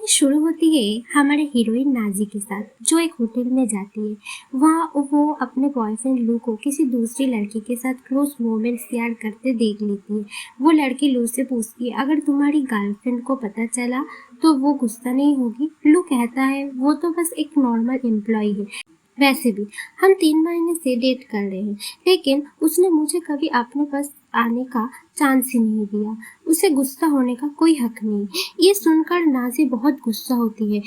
शुरू होती है हमारे हीरोइन नाजी के साथ, जो एक होटल में जाती है। वहाँ वो अपने बॉयफ्रेंड लू को किसी दूसरी लड़की के साथ क्लोज मोमेंट्स शेयर करते देख लेती है। वो लड़की लू से पूछती है, अगर तुम्हारी गर्लफ्रेंड को पता चला तो वो गुस्सा नहीं होगी? लू कहता है, वो तो बस एक नॉर्मल एम्प्लॉय है। वैसे भी हम 3 महीने से डेट कर रहे हैं, लेकिन उसने मुझे कभी अपने पास आने का चांस ही नहीं दिया। उसे गुस्सा होने का कोई हक नहीं। ये सुनकर नाजी बहुत गुस्सा होती है।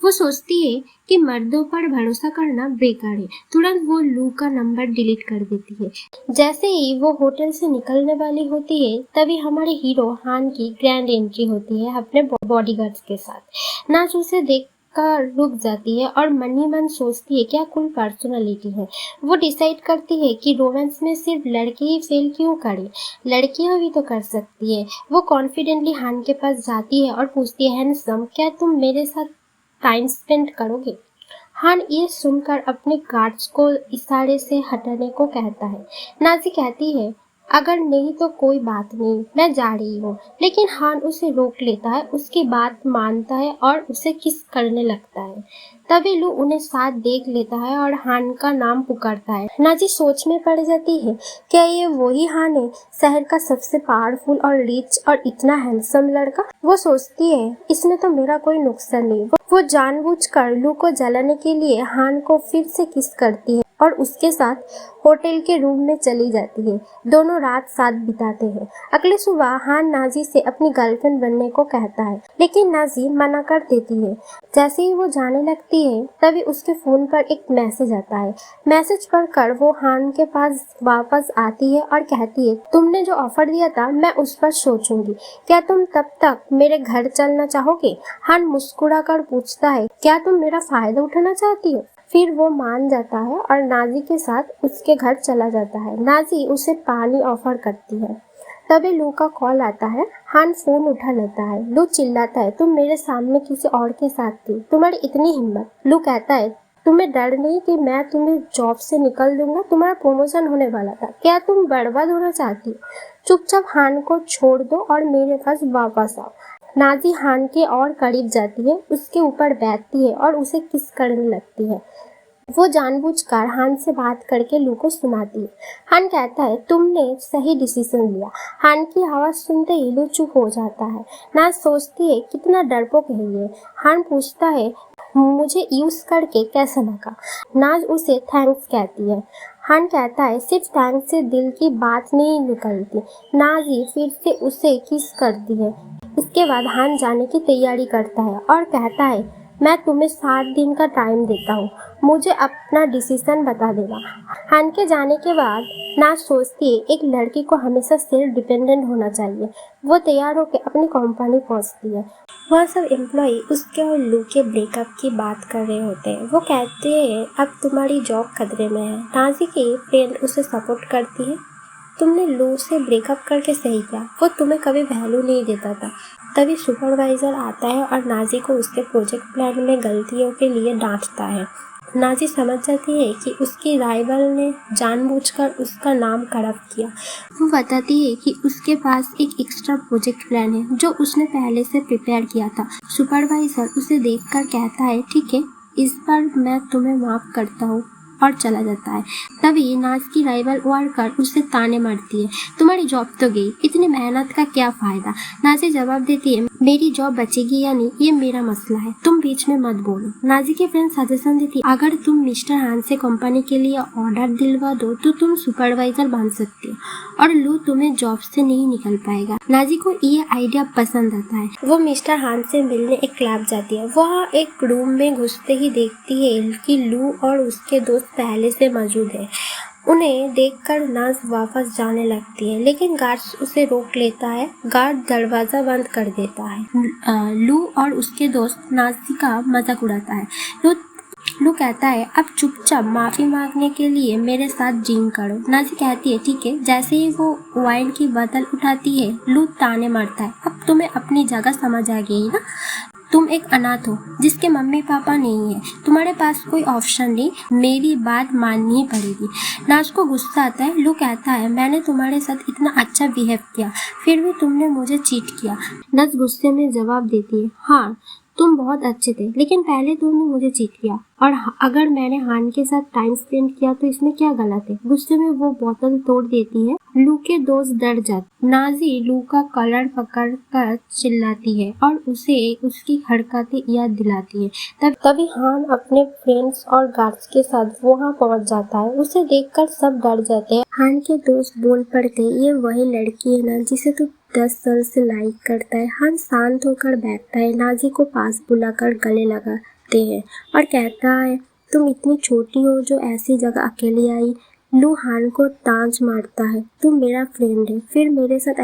वो सोचती है कि मर्दों पर भरोसा करना बेकार है। तुरंत वो लू का नंबर डिलीट कर देती है। जैसे ही वो होटल से निकलने वाली होती है, तभी हमारे हीरो हान की ग्रैंड एंट्री होती है अपने बॉडीगार्ड्स के साथ। नाज उसे देख कर रुक जाती है और मन ही मन सोचती है, क्या कूल पर्सनालिटी है। वो डिसाइड करती है कि रोमांस में सिर्फ लड़के ही फेल क्यों करे, लड़कियां भी तो कर सकती है। वो कॉन्फिडेंटली हान के पास जाती है और पूछती है, हैंडसम, क्या तुम मेरे साथ टाइम स्पेंड करोगे? हान ये सुनकर अपने गार्ड्स को इशारे से हटाने को कहता है। नाजी कहती है, अगर नहीं तो कोई बात नहीं, मैं जा रही हूँ। लेकिन हान उसे रोक लेता है, उसकी बात मानता है और उसे किस करने लगता है। तभी लू उन्हें साथ देख लेता है और हान का नाम पुकारता है। नाजी सोच में पड़ जाती है, क्या ये वही हान है, शहर का सबसे पावरफुल और रिच और इतना हैंडसम लड़का? वो सोचती है, इसमें तो मेरा कोई नुकसान नहीं। वो जानबूझकर लू को जलाने के लिए हान को फिर से किस करती है और उसके साथ होटल के रूम में चली जाती है। दोनों रात साथ बिताते हैं। अगले सुबह हान नाजी से अपनी गर्लफ्रेंड बनने को कहता है, लेकिन नाजी मना कर देती है। जैसे ही वो जाने लगती है, तभी उसके फोन पर एक मैसेज आता है। मैसेज पढ़कर वो हान के पास वापस आती है और कहती है, तुमने जो ऑफर दिया था मैं उस पर सोचूंगी। क्या तुम तब तक मेरे घर चलना चाहोगे? हान मुस्कुरा कर पूछता है, क्या तुम मेरा फायदा उठाना चाहती हो? फिर वो मान जाता है और नाजी के साथ उसके घर चला जाता है। नाजी उसे पानी ऑफर करती है। तभी लू का कॉल आता है। हान फोन उठा लेता है। लू चिल्लाता है, तुम मेरे सामने किसी और के साथ थी, तुम्हारी इतनी हिम्मत? लू कहता है, तुम्हें डर नहीं कि मैं तुम्हें जॉब से निकल दूंगा? तुम्हारा प्रमोशन होने वाला था, क्या तुम बर्बाद होना चाहती हो? चुपचाप हान को छोड़ दो और मेरे पास वापस आओ। नाजी हान के और करीब जाती है, उसके ऊपर बैठती है और उसे किस करने लगती है। वो जानबूझकर हान से बात करके लू को सुनाती है। हान कहता है, तुमने सही डिसीजन लिया। हान की आवाज़ सुनते ही लू चुप हो जाता है। नाज सोचती है, कितना डरपोक है ये। हान पूछता है, मुझे यूज करके कैसा लगा? नाज उसे थैंक्स कहती है। हान कहता है, सिर्फ थैंक्स से दिल की बात नहीं निकलती। नाजी फिर से उसे किस करती है। इसके बाद हान जाने की तैयारी करता है और कहता है, मैं तुम्हें 7 दिन का टाइम देता हूँ, मुझे अपना डिसीजन बता देना। हान के जाने के बाद नाज सोचती है, एक लड़की को हमेशा सेल्फ डिपेंडेंट होना चाहिए। वो तैयार होकर अपनी कंपनी पहुँचती है। वह सब एम्प्लॉय उसके और लू के ब्रेकअप की बात कर रहे होते हैं। वो कहते हैं, अब तुम्हारी जॉब खतरे में है। नाजी की फ्रेंड उसे सपोर्ट करती है, तुमने लू से ब्रेकअप करके सही किया, वो तुम्हें कभी वैल्यू नहीं देता था। तभी सुपरवाइजर आता है और नाजी को उसके प्रोजेक्ट प्लान में गलतियों के लिए डांटता है। नाजी समझ जाती है कि उसकी राइवल ने जानबूझकर उसका नाम खराब किया। वो बताती है कि उसके पास एक एक्स्ट्रा प्रोजेक्ट प्लान है जो उसने पहले से प्रिपेयर किया था। सुपरवाइजर उसे देखकर कहता है, ठीक है, इस बार मैं तुम्हें माफ करता हूँ, और चला जाता है। तभी नाज की राइवल वर्कर उसे ताने मारती है, तुम्हारी जॉब तो गई, इतनी मेहनत का क्या फायदा? नाजी जवाब देती है, मेरी जॉब बचेगी या नहीं ये मेरा मसला है, तुम बीच में मत बोलो। नाजी की फ्रेंड सजेशन देती है, अगर तुम मिस्टर हान से कंपनी के लिए ऑर्डर दिलवा दो तो तुम सुपरवाइजर बन सकती हो और लू तुम्हें जॉब से नहीं निकल पाएगा। नाजी को ये आइडिया पसंद आता है। वो मिस्टर हान से मिलने एक क्लब जाती है। वह एक रूम में घुसते ही देखती है कि लू और उसके दोस्त पहले से मौजूद है। उन्हें देखकर नाज वापस जाने लगती है, लेकिन गार्ड उसे रोक लेता है। गार्ड दरवाजा बंद कर देता है। लू और उसके दोस्त नाजी का मजाक उड़ाता है। लू कहता है, अब चुपचाप माफी मांगने के लिए मेरे साथ ड्रिंक करो। नाजी कहती है, ठीक है। जैसे ही वो वाइन की बोतल उठाती है, लू ताने मारता है, अब तुम्हें अपनी जगह समझ आ गई ना? तुम एक अनाथ हो जिसके मम्मी पापा नहीं है, तुम्हारे पास कोई ऑप्शन नहीं, मेरी बात माननी ही पड़ेगी। नाज को गुस्सा आता है। लू कहता है, मैंने तुम्हारे साथ इतना अच्छा बिहेव किया, फिर भी तुमने मुझे चीट किया। नाज गुस्से में जवाब देती है, हाँ तुम बहुत अच्छे थे, लेकिन पहले तुमने मुझे चीट किया, और अगर मैंने हान के साथ टाइम स्पेंड किया तो इसमें क्या गलत है। गुस्से में वो बोतल तोड़ देती है। लू के दोस्त डर जाते। नाजी लू का कलर पकड़ कर चिल्लाती है और उसे उसकी हरकतें याद दिलाती है। तभी हान अपने फ्रेंड्स और गार्ड्स के साथ वहाँ पहुँच जाता है। उसे देखकर सब डर जाते हैं। हान के दोस्त बोल पड़ते, ये वही लड़की है ना जिसे तू 10 साल से लाइक करता है। हान शांत होकर बैठता है, नाजी को पास बुलाकर गले लगाते हैं और कहता है, तुम इतनी छोटी हो जो ऐसी जगह अकेली आई। लू हान को तांच मारता है, तू मेरा फ्रेंड है, फिर मेरे साथ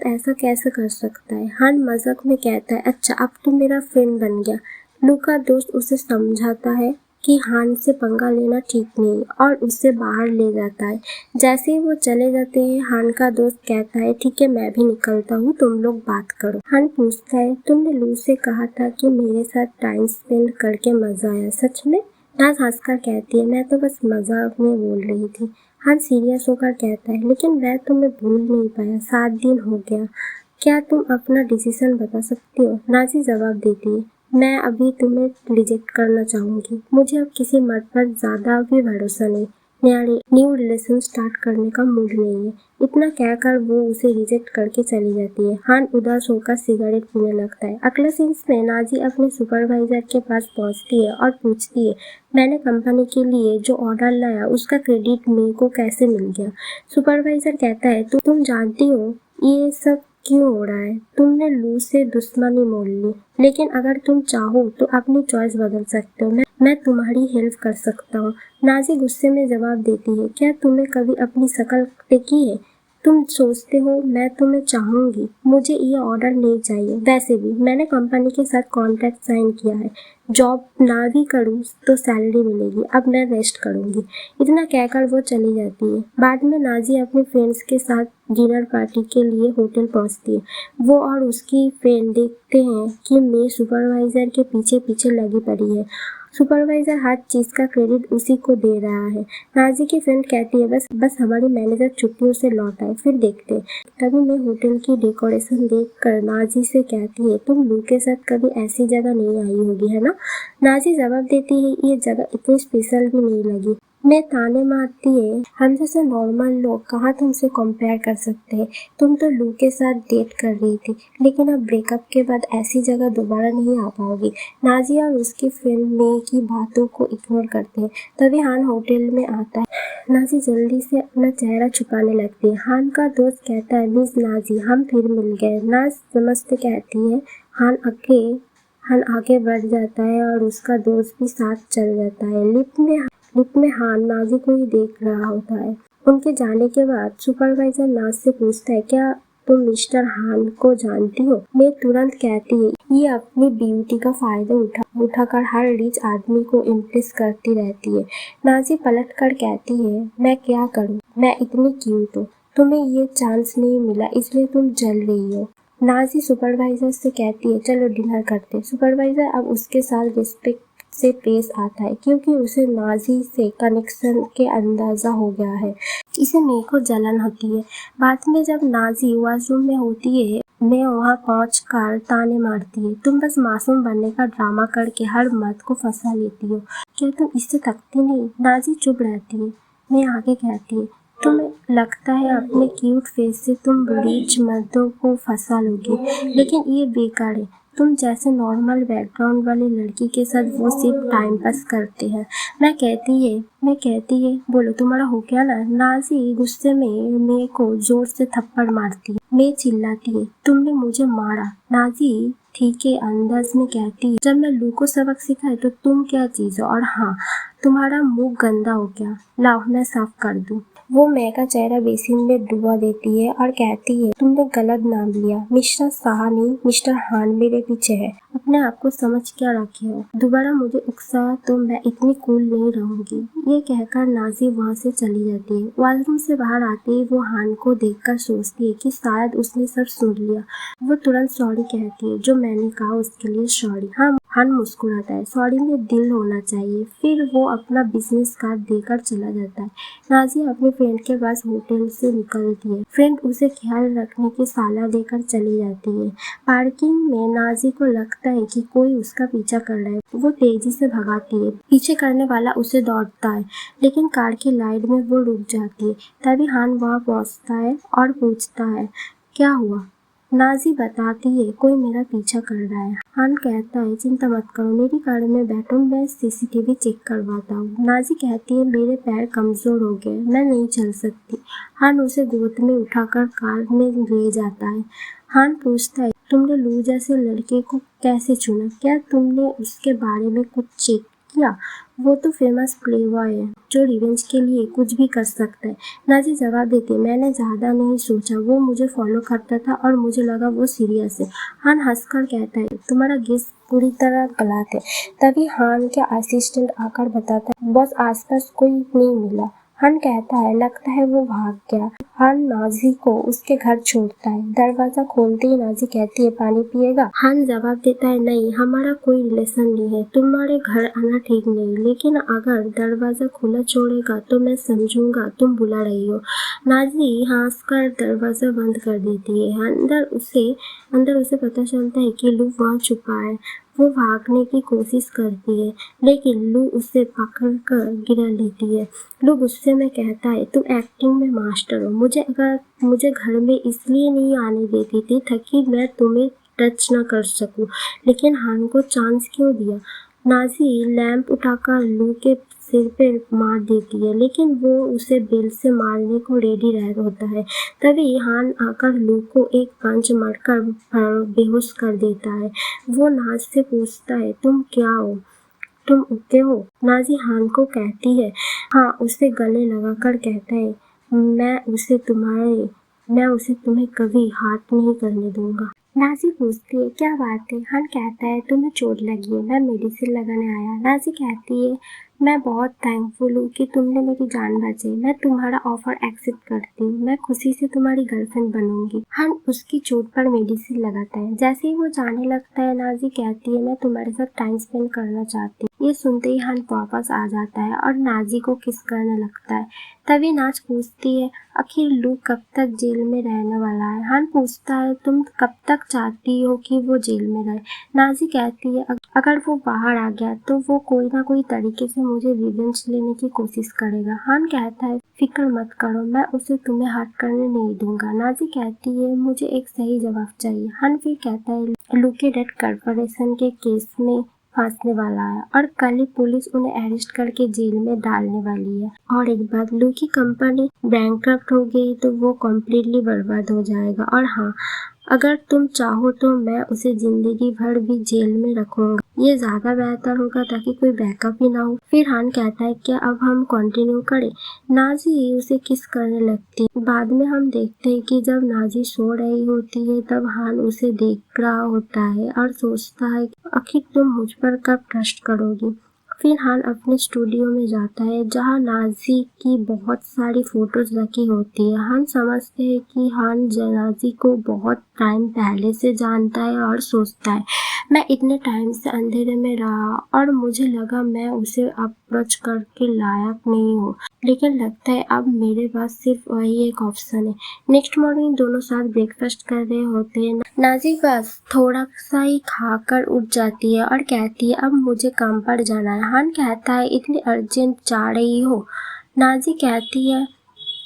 ऐसा कैसे कर सकता है। हान मजाक में कहता है, अच्छा अब तू मेरा फ्रेंड बन गया। लू का दोस्त उसे समझाता है कि हान से पंगा लेना ठीक नहीं और उससे बाहर ले जाता है। जैसे ही वो चले जाते हैं, हान का दोस्त कहता है, ठीक है मैं भी निकलता हूँ, तुम लोग बात करो। हान पूछता है, तुमने लू से कहा था कि मेरे साथ टाइम स्पेंड करके मजा आया, सच में? नाज हंसकर कहती है, मैं तो बस मजाक में बोल रही थी। हान सीरियस होकर कहता है, लेकिन मैं तुम्हें भूल नहीं पाया, 7 दिन हो गया, क्या तुम अपना डिसीजन बता सकती हो? नाजी जवाब देती है, मैं अभी तुम्हें रिजेक्ट करना चाहूंगी। मुझे अब किसी मर्द पर ज्यादा भी भरोसा नहीं, न्यू रिलेशन स्टार्ट करने का मूड नहीं है। इतना कहकर वो उसे रिजेक्ट करके चली जाती है। हान उदास होकर सिगरेट पीने लगता है। अगले सीन्स में नाजी अपने सुपरवाइजर के पास पहुंचती है और पूछती है, मैंने कंपनी के लिए जो ऑर्डर लाया उसका क्रेडिट मेरे को कैसे मिल गया? सुपरवाइजर कहता है, तुम जानती हो ये सब क्यों हो रहा है? तुमने लू से दुश्मनी मोल ली, लेकिन अगर तुम चाहो तो अपनी चॉइस बदल सकते हो। मैं तुम्हारी हेल्प कर सकता हूँ। नाजी गुस्से में जवाब देती है, क्या तुमने कभी अपनी शक्ल देखी है? तुम सोचते हो मैं तुम्हें चाहूंगी? मुझे ये ऑर्डर नहीं चाहिए। वैसे भी मैंने कंपनी के साथ कॉन्ट्रैक्ट साइन किया है, जॉब ना भी करूँ तो सैलरी मिलेगी, अब मैं रेस्ट करूंगी। इतना कहकर वो चली जाती है। बाद में नाजी अपने फ्रेंड्स के साथ डिनर पार्टी के लिए होटल पहुंचती है। वो और उसकी फ्रेंड देखते हैं कि मे सुपरवाइजर के पीछे पीछे लगी पड़ी है। सुपरवाइजर हर चीज का क्रेडिट उसी को दे रहा है। नाजी की फ्रेंड कहती है, बस हमारी मैनेजर छुट्टियों से लौट आए, फिर देखते। तभी मैं होटल की डेकोरेशन देखकर नाजी से कहती है, तुम लू के साथ कभी ऐसी जगह नहीं आई होगी, है ना? नाजी जवाब देती है, ये जगह इतनी स्पेशल भी नहीं लगी। मैं ताने मारती है, हम जैसे नॉर्मल लोग कहाँ तुमसे कंपेयर कर सकते हैं। तुम तो लू के साथ डेट कर रही थी, लेकिन अब ब्रेकअप के बाद ऐसी जगह दोबारा नहीं आ पाओगी। नाजी और उसकी फ्रेंड मे की बातों को इग्नोर करते हैं। तभी हान होटल में आता है। नाजी जल्दी से अपना चेहरा छुपाने लगती है। हान का दोस्त कहता है, मिस नाजी हम फिर मिल गए। नाज समझते कहती है। हान आगे बढ़ जाता है और उसका दोस्त भी साथ चल जाता है। लिफ्ट में हान नाजी को ही देख रहा होता है। उनके जाने के बाद सुपरवाइजर नाज से पूछता है, क्या तुम मिस्टर हान को जानती हो? मैं तुरंत कहती है, ये अपनी ब्यूटी का फायदा उठाकर हर रिच आदमी को इम्प्रेस करती रहती है। नाजी पलट कर कहती है, मैं क्या करूं, मैं इतनी क्यूट हूँ, तुम्हें ये चांस नहीं मिला इसलिए तुम जल रही हो। नाजी सुपरवाइजर से कहती है, चलो डिनर करते। सुपरवाइजर अब उसके साथ रिस्पेक्ट से पेश आता है, क्योंकि उसे नाजी से कनेक्शन के अंदाजा हो गया है। इसे मेरे को जलन होती है। बाद में जब नाजी वॉशरूम में होती है, मैं वहाँ पहुँच कर ताने मारती है, तुम बस मासूम बनने का ड्रामा करके हर मर्द को फंसा लेती हो, क्या तुम इससे थकती नहीं? नाजी चुप रहती है। मैं आगे कहती है, तुम्हें लगता है अपने क्यूट फेस से तुम रिच मर्दों को फंसा लोगी, लेकिन ये बेकार है। तुम जैसे नॉर्मल बैकग्राउंड वाली लड़की के साथ वो सिर्फ टाइम पास करते हैं। मैं कहती है, बोलो तुम्हारा हो गया ना? नाजी गुस्से में मेरे को जोर से थप्पड़ मारती है। मैं चिल्लाती है, तुमने मुझे मारा। नाजी ठीक है अंदाज में कहती है, जब मैं लू को सबक सिखाए तो तुम क्या चीज हो? और हाँ, तुम्हारा मुंह गंदा हो गया, लाओ मैं साफ कर दूं। वो मैं का चेहरा बेसिन में डुबा देती है और कहती है, तुमने गलत नाम लिया, मिस्टर शाह नहीं मिस्टर हान मेरे पीछे है, अपने आप को समझ क्या रखे हो? दोबारा मुझे उकसा तो मैं इतनी कूल नहीं रहूंगी। ये कहकर नाजी वहाँ से चली जाती है। वॉशरूम से बाहर आते ही वो हान को देखकर सोचती है कि शायद उसने सब सुन लिया। वो तुरंत सॉरी कहती है, जो मैंने कहा उसके लिए सॉरी। हाँ, हान मुस्कुराता है, सॉरी में दिल होना चाहिए। फिर वो अपना बिजनेस कार्ड देकर चला जाता है। नाजी अपने फ्रेंड के पास होटल से निकलती है। फ्रेंड उसे ख्याल रखने की सलाह देकर चली जाती है। पार्किंग में नाजी को लगता है है कि कोई उसका पीछा कर रहा है। वो तेजी से भगाती है, पीछे करने वाला उसे दौड़ता है, लेकिन कार की लाइट में वो रुक जाती है। तभी हान वहाँ पहुँचता है और पूछता है, क्या हुआ? नाजी बताती है, कोई मेरा पीछा कर रहा है। हान कहता है, चिंता मत करो, मेरी कार में बैठो, मैं सीसीटीवी चेक करवाता हूँ। नाजी कहती है, मेरे पैर कमजोर हो गए, मैं नहीं चल सकती। हान उसे गोद में उठाकर कार में ले जाता है। हान पूछता है, तुमने लू जैसे लड़के को कैसे चुना? क्या तुमने उसके बारे में कुछ चेक किया? वो तो फेमस प्लेबॉय है जो रिवेंज के लिए कुछ भी कर सकता है। नाजी जवाब देती है, मैंने ज़्यादा नहीं सोचा, वो मुझे फॉलो करता था और मुझे लगा वो सीरियस है। हान हंसकर कहता है, तुम्हारा गेस पूरी तरह गलत है। तभी हान के असिस्टेंट आकर बताता है, बॉस आसपास कोई नहीं मिला। हान कहता है, लगता है वो भाग गया। हान नाजी को उसके घर छोड़ता है। दरवाजा खोलते ही नाजी कहती है, पानी पिएगा? हान जवाब देता है, नहीं, हमारा कोई रिलेशन नहीं है, तुम्हारे घर आना ठीक नहीं, लेकिन अगर दरवाजा खुला छोड़ेगा तो मैं समझूंगा तुम बुला रही हो। नाजी हंसकर दरवाजा बंद कर देती है। अंदर उसे पता चलता है कि लू वहाँ छुपा है। वो भागने की कोशिश करती है, लेकिन लू उसे पकड़कर गिरा लेती है। लू गुस्से में कहता है, तुम एक्टिंग में मास्टर हो, मुझे घर में इसलिए नहीं आने देती थी ताकि मैं तुम्हें टच न कर सकूं, लेकिन हान को चांस क्यों दिया? नाजी लैंप उठाकर लू के सिर पे मार देती है, लेकिन वो उसे बेल से मारने को रेडी रह होता है। तभी हान आकर लू को एक पंच मारकर बेहोश कर देता है। वो नाज से पूछता है, तुम क्या हो? तुम ओके हो? नाजी हान को कहती है, हाँ। उसे गले लगाकर कहता है, मैं उसे तुम्हें कभी हाथ नहीं करने दूंगा। नाजी पूछती है, क्या बात है? हान कहता है, तुम्हें चोट लगी है, मैं मेडिसिन लगाने आया। नाजी कहती है, मैं बहुत थैंकफुल हूँ कि तुमने मेरी जान बचाई। मैं तुम्हारा ऑफर एक्सेप्ट करती हूँ, मैं खुशी से तुम्हारी गर्लफ्रेंड बनूंगी। हान उसकी चोट पर मेडिसिन लगाता है। जैसे ही वो जाने लगता है, नाजी कहती है, मैं तुम्हारे साथ टाइम स्पेंड करना चाहती हूँ। ये सुनते ही हान वापस आ जाता है और नाजी को किस करने लगता है। तभी नाज पूछती है, आखिर लू कब तक जेल में रहने वाला है? हान पूछता है, तुम कब तक चाहती हो कि वो जेल में रहे? नाजी कहती है, अगर वो बाहर आ गया तो वो कोई ना कोई तरीके से मुझे रिवेंज लेने की कोशिश करेगा। हान कहता है, फिक्र मत करो, मैं उसे तुम्हें हर्ट करने नहीं दूंगा। नाजी कहती है, मुझे एक सही जवाब चाहिए। हान फिर कहता है, लू के डेथ कॉर्पोरेशन के केस में फंसने वाला है और कल ही पुलिस उन्हें अरेस्ट करके जेल में डालने वाली है। और एक बार लू की कंपनी बैंकरप्ट हो गई तो वो कम्प्लीटली बर्बाद हो जाएगा। और हाँ, अगर तुम चाहो तो मैं उसे जिंदगी भर भी जेल में रखूंगा, ये ज्यादा बेहतर होगा ताकि कोई बैकअप ही ना हो। फिर हान कहता है, क्या अब हम कंटिन्यू करें? नाजी उसे किस करने लगती है। बाद में हम देखते हैं कि जब नाजी सो रही होती है तब हान उसे देख रहा होता है और सोचता है, आखिर तुम मुझ पर कब ट्रस्ट करोगी? फिर हान अपने स्टूडियो में जाता है जहाँ नाजी की बहुत सारी फोटोज रखी होती है। हान समझते हैं कि हान नाजी को बहुत टाइम पहले से जानता है और सोचता है, मैं इतने टाइम से अंधेरे में रहा और मुझे लगा मैं उसे अप्रोच करके लायक नहीं हूँ, लेकिन लगता है अब मेरे पास सिर्फ वही एक ऑप्शन है। नेक्स्ट मॉर्निंग दोनों साथ ब्रेकफास्ट कर रहे होते हैं। नाजी बस थोड़ा सा ही खाकर उठ जाती है और कहती है, अब मुझे काम पर जाना है। हान कहता है, इतनी अर्जेंट जा रही हो? नाजी कहती है,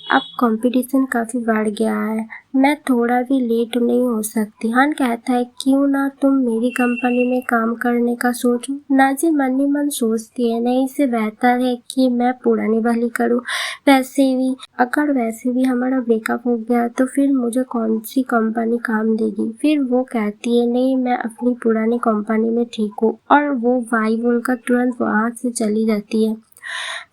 अब कंपटीशन काफी बढ़ गया है, मैं थोड़ा भी लेट नहीं हो सकती। हान कहता है, क्यों ना तुम मेरी कंपनी में काम करने का सोचो? नाजी मन ही मन सोचती है, नहीं, इससे बेहतर है कि मैं पुरानी वाली करूं। वैसे भी हमारा ब्रेकअप हो गया तो फिर मुझे कौन सी कंपनी काम देगी? फिर वो कहती है, नहीं, मैं अपनी पुरानी कंपनी में ठीक हूँ, और वो वाई बोलकर तुरंत वहां से चली जाती है।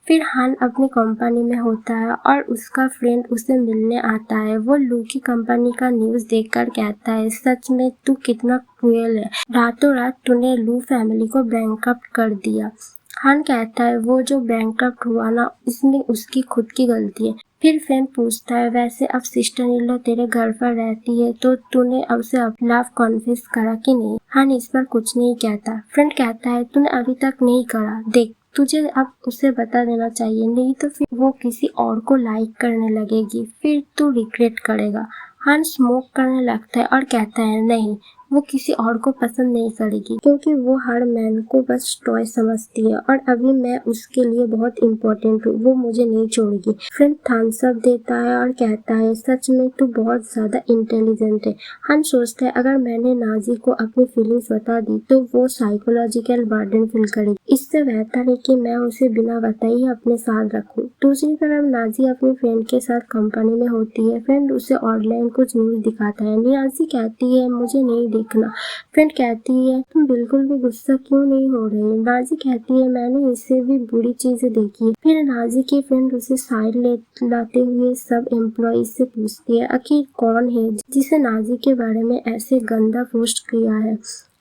फिर हान अपनी कंपनी में होता है और उसका फ्रेंड उसे मिलने आता है। वो लू की कंपनी का न्यूज़ देखकर कहता है, सच में तू कितना क्रूएल है, रातों रात तूने लू फैमिली को बैंकरप्ट कर दिया। हान कहता है, वो जो बैंकरप्ट हुआ ना, इसमें उसकी खुद की गलती है। फिर फ्रेंड पूछता है, वैसे अब सिस्टर इन लॉ तेरे घर पर रहती है तो तूने अब से लव कॉन्फेस करा कि नहीं? हान इस पर कुछ नहीं कहता। फ्रेंड कहता है, तूने अभी तक नहीं करा, देख, तुझे अब उसे बता देना चाहिए, नहीं तो फिर वो किसी और को लाइक करने लगेगी, फिर तू रिग्रेट करेगा। हान स्मोक करने लगता है और कहता है, नहीं, वो किसी और को पसंद नहीं करेगी क्योंकि वो हर मैन को बस टॉय समझती है और अभी मैं उसके लिए बहुत इम्पोर्टेंट हूँ, वो मुझे नहीं छोड़ेगी। फ्रेंड थम्स अप देता है और कहता है सच में तू बहुत ज्यादा इंटेलिजेंट है। हम सोचते हैं अगर मैंने नाजी को अपनी फीलिंग्स बता दी तो वो साइकोलॉजिकल बर्डन फील करेगी, इससे बेहतर है कि मैं उसे बिना बताए ही अपने साथ रखूं। दूसरी तरफ नाजी अपनी फ्रेंड के साथ कंपनी में होती है। फ्रेंड उसे ऑनलाइन कुछ न्यूज दिखाता है। नाजी कहती है मुझे नहीं देखना। फ्रेंड कहती है तुम बिल्कुल भी गुस्सा क्यों नहीं हो रहे। नाजी कहती है मैंने इससे भी बुरी चीजें देखी है। फिर नाजी की फ्रेंड उसे साइड लाते हुए सब एम्प्लॉइज से पूछती है आखिर कौन है जिसे नाजी के बारे में ऐसे गंदा पोस्ट किया है,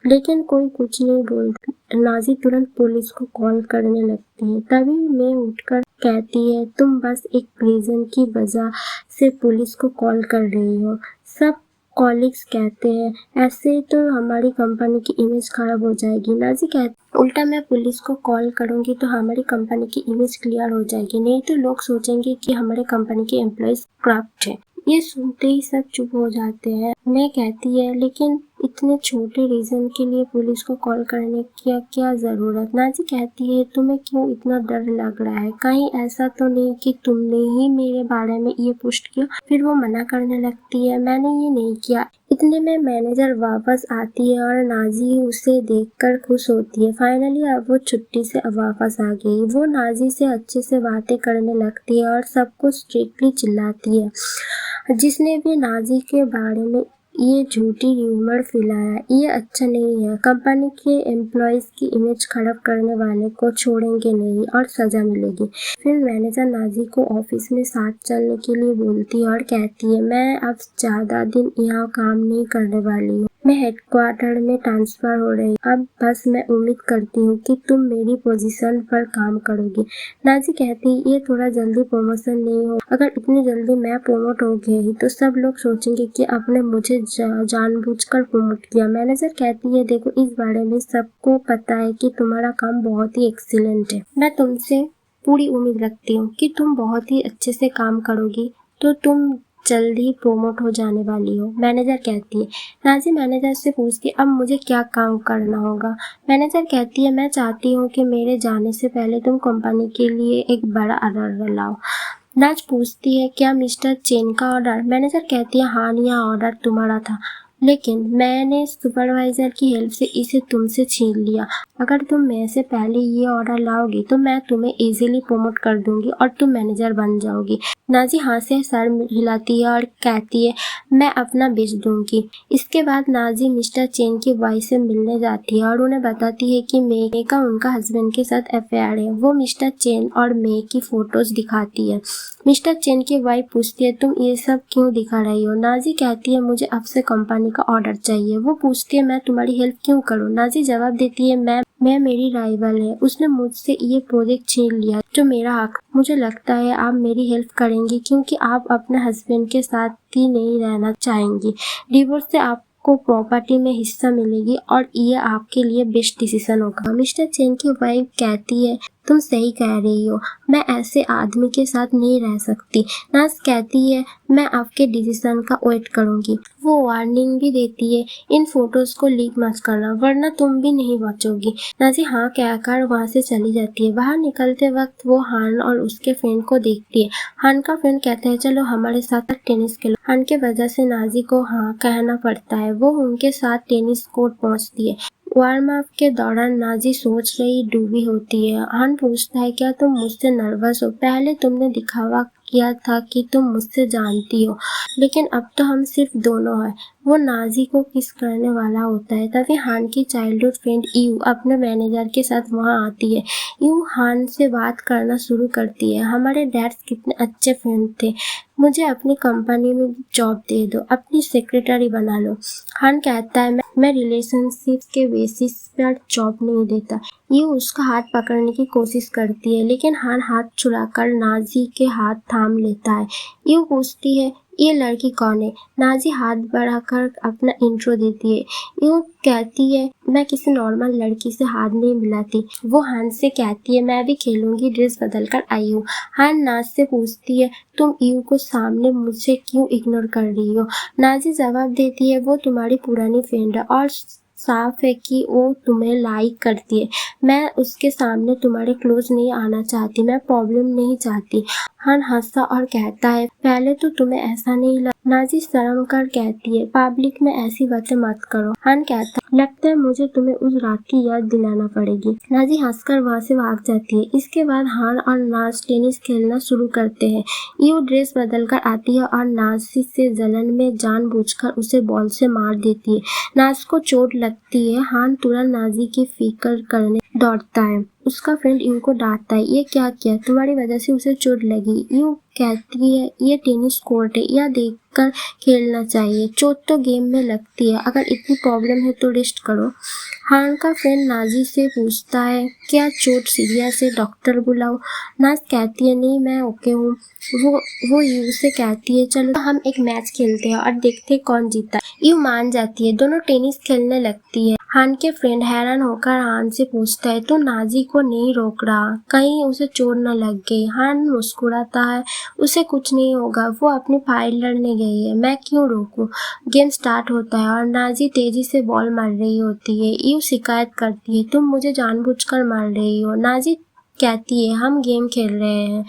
लेकिन कोई कुछ नहीं बोलता। नाजी तुरंत पुलिस को कॉल करने लगती है। तभी मैं उठकर कहती है तुम बस एक रीजन की वजह से पुलिस को कॉल कर रही हो। सब कॉलिग्स कहते हैं ऐसे तो हमारी कंपनी की इमेज खराब हो जाएगी। नाजी कहती उल्टा मैं पुलिस को कॉल करूंगी तो हमारी कंपनी की इमेज क्लियर हो जाएगी, नहीं तो लोग सोचेंगे कि हमारे कंपनी के एम्प्लॉयज करप्ट है। ये सुनते ही सब चुप हो जाते हैं। मैं कहती है लेकिन इतने छोटे रीजन के लिए पुलिस को कॉल करने की क्या जरूरत। नाजी कहती है तुम्हें क्यों इतना डर लग रहा है, कहीं ऐसा तो नहीं कि तुमने ही मेरे बारे में ये पोस्ट किया। फिर वो मना करने लगती है मैंने ये नहीं किया। इतने में मैनेजर वापस आती है और नाजी उसे देखकर खुश होती है। फाइनली अब वो छुट्टी से वापस आ गई। वो नाजी से अच्छे से बातें करने लगती है और सबको स्ट्रिक्टली चिल्लाती है जिसने भी नाजी के बारे में ये झूठी र्यूमर फैलाया। ये अच्छा नहीं है, कंपनी के एम्प्लॉयज की इमेज खराब करने वाले को छोड़ेंगे नहीं और सजा मिलेगी। फिर मैनेजर नाजी को ऑफिस में साथ चलने के लिए बोलती है और कहती है मैं अब ज्यादा दिन यहाँ काम नहीं करने वाली हूँ, मैं हेडक्वार्टर में ट्रांसफर हो रही। अब बस मैं उम्मीद करती हूँ कि तुम मेरी पोजीशन पर काम करोगी। नाजी कहती ये थोड़ा जल्दी प्रमोशन नहीं हो, अगर इतनी जल्दी मैं प्रमोट हो गई तो सब लोग सोचेंगे कि आपने मुझे जानबूझकर प्रमोट किया। मैनेजर कहती है देखो इस बारे में सबको पता है कि तुम्हारा काम बहुत ही एक्सीलेंट है, मैं तुमसे पूरी उम्मीद रखती हूँ कि तुम बहुत ही अच्छे से काम करोगी, तो तुम जल्दी प्रमोट हो जाने वाली हो। मैनेजर कहती है नाजी मैनेजर से पूछती अब मुझे क्या काम करना होगा। मैनेजर कहती है मैं चाहती हूँ कि मेरे जाने से पहले तुम कंपनी के लिए एक बड़ा ऑर्डर लाओ। नाज पूछती है क्या मिस्टर चेन का ऑर्डर। मैनेजर कहती है हाँ यह ऑर्डर तुम्हारा था, लेकिन मैंने सुपरवाइजर की हेल्प से इसे तुमसे छीन लिया। अगर तुम मेरे से पहले ये ऑर्डर लाओगी तो मैं तुम्हें इजीली प्रमोट कर दूंगी और तुम मैनेजर बन जाओगी। नाजी हाँ से सर हिलाती है और कहती है मैं अपना बेच दूंगी। इसके बाद नाजी मिस्टर चेन की वाइफ से मिलने जाती है और उन्हें बताती है कि मे का उनका हस्बैंड के साथ अफेयर है। वो मिस्टर चेन और मे की फोटोज दिखाती है। मिस्टर चेन की वाइफ पूछती है तुम ये सब क्यों दिखा रही हो। नाजी कहती है मुझे आपसे कंपनी का ऑर्डर चाहिए। वो पूछती है मैं तुम्हारी हेल्प क्यों करूं। नाजी जवाब देती है मैं मेरी राइवल है, उसने मुझसे ये प्रोजेक्ट छीन लिया जो मेरा हक। मुझे लगता है आप मेरी हेल्प करेंगी क्योंकि आप अपने हस्बैंड के साथ ही नहीं रहना चाहेंगी। डिवोर्स से आपको प्रॉपर्टी में हिस्सा मिलेगी और ये आपके लिए बेस्ट डिसीजन होगा। मिस्टर चेन की वाइफ कहती है तुम सही कह रही हो, मैं ऐसे आदमी के साथ नहीं रह सकती। नाज कहती है मैं आपके डिसीजन का वेट करूंगी। वो वार्निंग भी देती है इन फोटोज को लीक मत करना वरना तुम भी नहीं बचोगी। नाजी हाँ कहकर वहाँ से चली जाती है। बाहर निकलते वक्त वो हान और उसके फ्रेंड को देखती है। हान का फ्रेंड कहता है चलो हमारे साथ टेनिस खेलो। हान के वजह से नाजी को हाँ कहना पड़ता है। वो उनके साथ टेनिस कोर्ट पहुँचती है। वार्म अप के दौरान नाजी सोच रही डूबी होती है। हान पूछता है क्या तुम मुझसे नर्वस हो, पहले तुमने दिखावा किया था कि तुम मुझसे जानती हो, लेकिन अब तो हम सिर्फ दोनों हैं। वो नाजी को किस करने वाला होता है। तभी हान की चाइल्डहुड फ्रेंड यू अपने मैनेजर के साथ वहाँ आती है। यू हान से बात करना शुरू करती है हमारे डैड्स कितने अच्छे फ्रेंड थे, मुझे अपनी कंपनी में जॉब दे दो, अपनी सेक्रेटरी बना लो। हान कहता है मैं रिलेशनशिप के बेसिस पर जॉब नहीं देता। ये उसका हाथ पकड़ने की कोशिश करती है लेकिन हान हाथ छुड़ाकर नाजी के हाथ थाम लेता है। ये पूछती है ये लड़की कौन है? नाजी हाथ बढ़ाकर अपना इंट्रो देती है। यूं कहती है, मैं किसी नॉर्मल लड़की से हाथ नहीं मिलाती। वो हान से कहती है, मैं भी खेलूंगी, ड्रेस बदल कर आई हूँ। हान नाज से पूछती है, तुम यू को सामने मुझे क्यों इग्नोर कर रही हो? नाजी जवाब देती है, वो तुम्हारी पुरानी फ्रेंड है और साफ है कि वो तुम्हें लाइक करती है। मैं उसके सामने तुम्हारे क्लोज नहीं आना चाहती, मैं प्रॉब्लम नहीं चाहती। हान हंसता और कहता है, पहले तो तुम्हें ऐसा नहीं लगा। नाजी शर्म कर कहती है, पब्लिक में ऐसी बातें मत करो। हान कहता है, लगता है मुझे तुम्हें उस रात की याद दिलाना पड़ेगी। नाजी हंसकर वहाँ से भाग जाती है। इसके बाद हान और नाज टेनिस खेलना शुरू करते हैं। यू ड्रेस बदल कर आती है और नाजी से जलन में जानबूझकर उसे बॉल से मार देती है। नाज को चोट लगती है। हान तुरंत नाजी की फिक्र करने दौड़ता है। उसका फ्रेंड यू को डांटता है, ये क्या किया? तुम्हारी वजह से उसे चोट लगी। यू कहती है, ये टेनिस कोर्ट है, यह देखकर खेलना चाहिए। चोट तो गेम में लगती है, अगर इतनी प्रॉब्लम है तो रेस्ट करो। हान का फ्रेंड नाजी से पूछता है, क्या चोट सीरियस है? डॉक्टर बुलाओ। नाज कहती है, नहीं मैं ओके हूँ। वो यू से कहती है, चलो हम एक मैच खेलते हैं और देखते हैं कौन जीता। यू मान जाती है। दोनों टेनिस खेलने लगती है। हान के फ्रेंड हैरान होकर हान से पूछता है, तू नाजी को नहीं रोक रहा, कहीं उसे चोट न लग गई? हान मुस्कुराता है, उसे कुछ नहीं होगा, वो अपनी फाइट लड़ने गई है, मैं क्यों रोकूं? गेम स्टार्ट होता है और नाजी तेजी से बॉल मार रही होती है। यू शिकायत करती है, तुम मुझे जानबूझकर मार रही हो। नाजी कहती है, हम गेम खेल रहे हैं,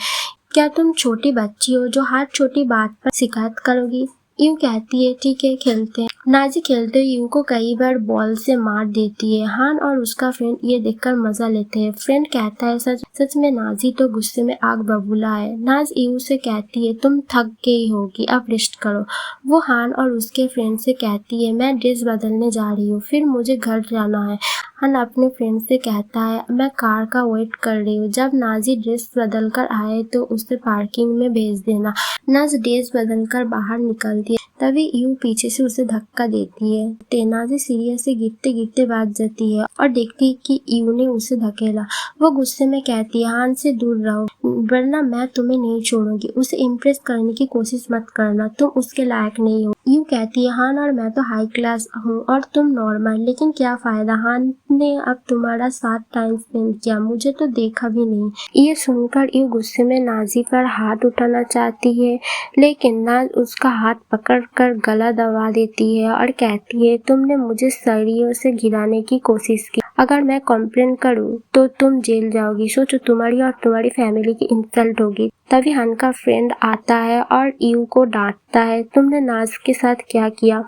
क्या तुम छोटी बच्ची हो जो हर छोटी बात पर शिकायत करोगी? यू कहती है, ठीक है खेलते हैं। नाजी खेलते हुए यू को कई बार बॉल से मार देती है। हान और उसका फ्रेंड ये देखकर मजा लेते हैं। फ्रेंड कहता है, सच में नाजी तो गुस्से में आग बबूला है। नाज यू से कहती है, तुम थक गई होगी, अब रेस्ट करो। वो हान और उसके फ्रेंड से कहती है, मैं ड्रेस बदलने जा रही हूँ, फिर मुझे घर जाना है। हान अपने फ्रेंड से कहता है, मैं कार का वेट कर रही हूँ, जब नाजी ड्रेस बदल कर आए तो उसे पार्किंग में भेज देना। नाज ड्रेस बदल कर बाहर निकलती है, तभी यू पीछे से उसे धक्का देती है। नाजी सीढ़ियों से गिरते गिरते भाग जाती है और देखती है कि यू ने उसे धकेला। वो गुस्से में कहती है, हान से दूर रहो, वरना मैं तुम्हें नहीं छोड़ूंगी। उसे इम्प्रेस करने की कोशिश मत करना, तुम उसके लायक नहीं हो। यू कहती है, हान और मैं तो हाई क्लास हूँ और तुम नॉर्मल, लेकिन क्या फायदा? हान ने अब तुम्हारा साथ टाइम स्पेंड किया, मुझे तो देखा भी नहीं। ये सुनकर यू गुस्से में नाजी पर हाथ उठाना चाहती है, लेकिन नाज उसका हाथ पकड़कर गला दबा देती है और कहती है, तुमने मुझे सरियों से गिराने की कोशिश की, अगर मैं कंप्लेन करूं तो तुम जेल जाओगी, सोचो तुम्हारी और तुम्हारी फैमिली की इंसल्ट होगी। तभी हान का फ्रेंड आता है और यू को डांटता है, तुमने नाज के साथ क्या किया?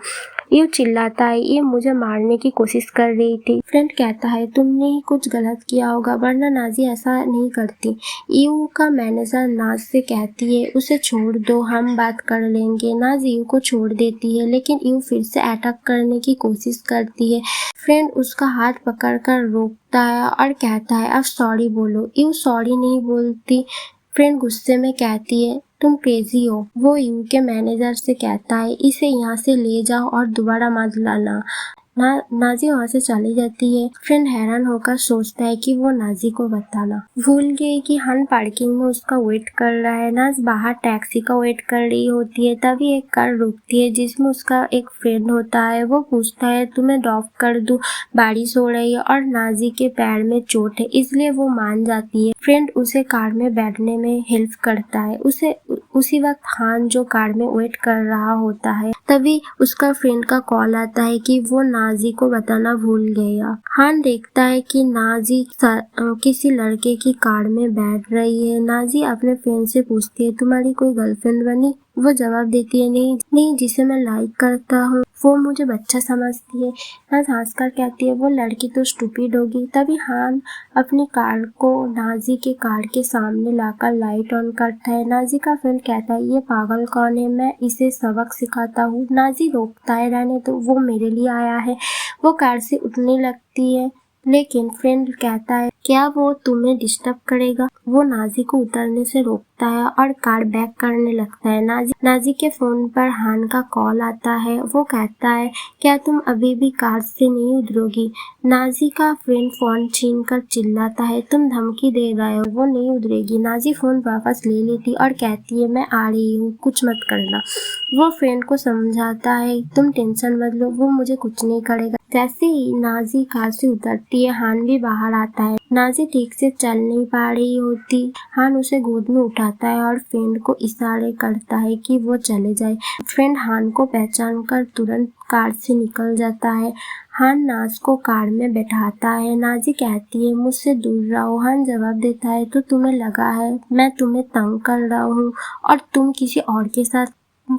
यू चिल्लाता है, ये मुझे मारने की कोशिश कर रही थी। फ्रेंड कहता है, तुमने ही कुछ गलत किया होगा, वरना नाजी ऐसा नहीं करती। यू का मैनेजर नाज से कहती है, उसे छोड़ दो, हम बात कर लेंगे। नाज यू को छोड़ देती है, लेकिन यू फिर से अटैक करने की कोशिश करती है। फ्रेंड उसका हाथ पकड़कर रोकता है और कहता है, अब सॉरी बोलो। यू सॉरी नहीं बोलती। फ्रेंड गुस्से में कहती है, तुम क्रेजी हो। वो यू के मैनेजर से कहता है, इसे यहाँ से ले जाओ और दोबारा मत लाना। नाजी वहाँ से चली जाती है। फ्रेंड हैरान होकर सोचता है कि वो नाजी को बताना भूल गई कि हान पार्किंग में उसका वेट कर रहा है। नाज बाहर टैक्सी का वेट कर रही होती है, तभी एक कार रुकती है जिसमें उसका एक फ्रेंड होता है। वो पूछता है, तुम्हें ड्रॉप कर दूं, बारिश हो रही है और नाजी के पैर में चोट है, इसलिए वो मान जाती है। फ्रेंड उसे कार में बैठने में हेल्प करता है। उसी वक्त हान जो कार में वेट कर रहा होता है, तभी उसका फ्रेंड का कॉल आता है कि वो नाजी को बताना भूल गया। हान देखता है कि नाजी किसी लड़के की कार में बैठ रही है। नाजी अपने फ्रेंड से पूछती है, तुम्हारी कोई गर्लफ्रेंड बनी? वो जवाब देती है, नहीं, जिसे मैं लाइक करता हूँ वो मुझे बच्चा समझती है। नाज हंसकर कहती है, वो लड़की तो स्टूपिड होगी। तभी हान अपनी कार को नाजी के कार के सामने लाकर लाइट ऑन करता है। नाजी का फ्रेंड कहता है, ये पागल कौन है, मैं इसे सबक सिखाता हूँ। नाजी रोकता है, रहने तो, वो मेरे लिए आया है। वो कार से उठने लगती है, लेकिन फ्रेंड कहता है क्या वो तुम्हें डिस्टर्ब करेगा? वो नाजी को उतरने से रोकता है और कार बैक करने लगता है। नाजी के फोन पर हान का कॉल आता है। वो कहता है, क्या तुम अभी भी कार से नहीं उतरोगी? नाजी का फ्रेंड फोन छीन कर चिल्लाता है, तुम धमकी दे रहे हो, वो नहीं उतरेगी। नाजी फोन वापस ले लेती और कहती है, मैं आ रही हूँ, कुछ मत करना। वो फ्रेंड को समझाता है, तुम टेंशन मत लो, वो मुझे कुछ नहीं करेगा। जैसे ही नाजी कार से उतरती है, हान भी बाहर आता है। नाजी ठीक से चल नहीं पा रही होती। हान उसे गोद में उठाता है और फ्रेंड को इशारे करता है कि वो चले जाए। फ्रेंड हान को पहचान कर तुरंत कार से निकल जाता है। हान नाज को कार में बैठाता है। नाजी कहती है, मुझसे दूर रहो। हान जवाब देता है, तो तुम्हें लगा है मैं तुम्हें तंग कर रहा हूँ और तुम किसी और के साथ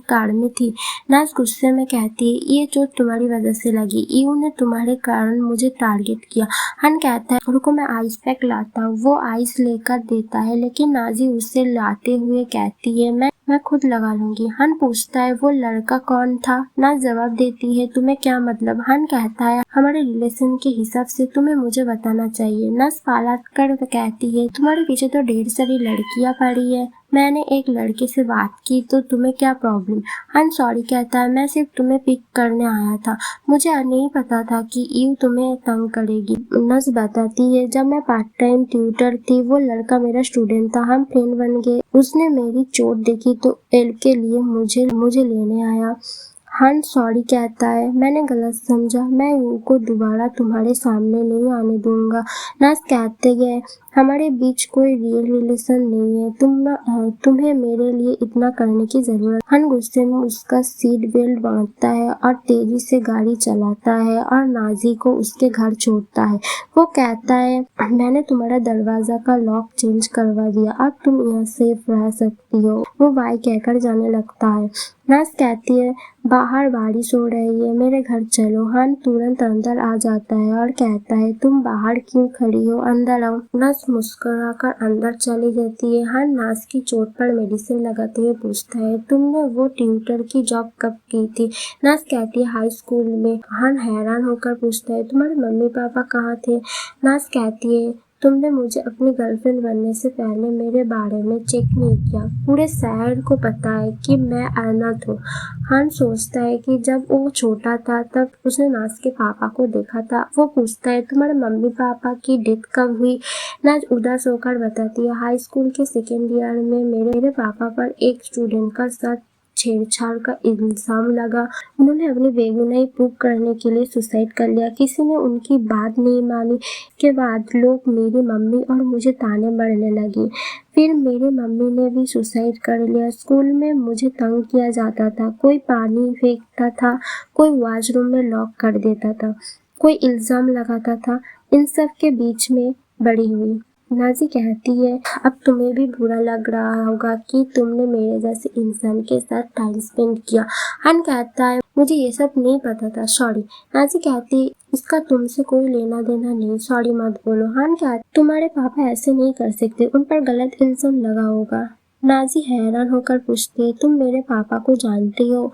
कार में थी? नाज गुस्से में कहती है, ये चोट तुम्हारी वजह से लगी, ईयू ने तुम्हारे कारण मुझे टारगेट किया। हान कहता है, रुको मैं आइस पैक लाता हूँ। वो आइस लेकर देता है, लेकिन नाजी उसे लाते हुए कहती है, मैं खुद लगा लूंगी। हान पूछता है, वो लड़का कौन था? नाज जवाब देती है, तुम्हें क्या मतलब? हान कहता है, हमारे रिलेशन के हिसाब से तुम्हें मुझे बताना चाहिए। नाज पालट कर कहती है, तुम्हारे पीछे तो ढेर सारी लड़कियां पड़ी है, मैंने एक लड़के से बात की तो तुम्हें क्या प्रॉब्लम? हान सॉरी कहता है, मैं सिर्फ तुम्हें पिक करने आया था, मुझे नहीं पता था कि ईयू तुम्हें तंग करेगी। नस बताती है, जब मैं पार्ट टाइम ट्यूटर थी, वो लड़का मेरा स्टूडेंट था, हम फ्रेंड बन गए। उसने मेरी चोट देखी तो एल के लिए मुझे लेने आया। हान सॉरी कहता है, मैंने गलत समझा, मैं इनको दोबारा तुम्हारे सामने नहीं आने दूंगा। नाज कहते गए, हमारे बीच कोई रियल रिलेशन नहीं है, तुम्हें मेरे लिए इतना करने की जरूरत। हान गुस्से में उसका सीट बेल्ट बांधता है और तेजी से गाड़ी चलाता है और नाजी को उसके घर छोड़ता है। वो कहता है, मैंने तुम्हारा दरवाजा का लॉक चेंज करवा दिया, अब तुम यहाँ सेफ रह सकती हो। वो बाय कहकर जाने लगता है। नाज कहती है, बाहर बारिश हो रही है, मेरे घर चलो। हान तुरंत अंदर आ जाता है और कहता है, तुम बाहर क्यों खड़ी हो, अंदर आओ। नाज मुस्कुराकर अंदर चली जाती है। हान नाज की चोट पर मेडिसिन लगाते हुए पूछता है, तुमने वो ट्यूटर की जॉब कब की थी? नाज कहती है, हाई स्कूल में। हान हैरान होकर पूछता है, तुम्हारे मम्मी पापा कहाँ थे? नाज कहती है, तुमने मुझे अपनी गर्लफ्रेंड बनने से पहले मेरे बारे में चेक नहीं किया, पूरे शहर को पता है कि मैं अनाथ हूँ। हान सोचता है कि जब वो छोटा था तब उसने नाज के पापा को देखा था। वो पूछता है, तुम्हारे मम्मी पापा की डेथ कब हुई? नाज उदास होकर बताती है, हाई स्कूल के सेकेंड ईयर में मेरे पापा पर एक स्टूडेंट का साथ छेड़छाड़ का इल्जाम लगा। उन्होंने अपनी बेगुनाही प्रूव करने के लिए सुसाइड कर लिया। किसी ने उनकी बात नहीं मानी। के बाद लोग मेरी मम्मी और मुझे ताने मारने लगे। फिर मेरी मम्मी ने भी सुसाइड कर लिया। स्कूल में मुझे तंग किया जाता था, कोई पानी फेंकता था, कोई वॉशरूम में लॉक कर देता था, कोई इल्जाम लगाता था। इन सब के बीच में बड़ी हुई। नाजी कहती है, अब तुम्हें भी बुरा लग रहा होगा कि तुमने मेरे जैसे इंसान के साथ टाइम स्पेंड किया। हान कहता है, मुझे ये सब नहीं पता था, सॉरी। नाजी कहती है, इसका तुमसे कोई लेना देना नहीं, सॉरी मत बोलो। हान कहती, तुम्हारे पापा ऐसे नहीं कर सकते, उन पर गलत इल्जाम लगा होगा। नाजी हैरान होकर पूछती है, तुम मेरे पापा को जानती हो?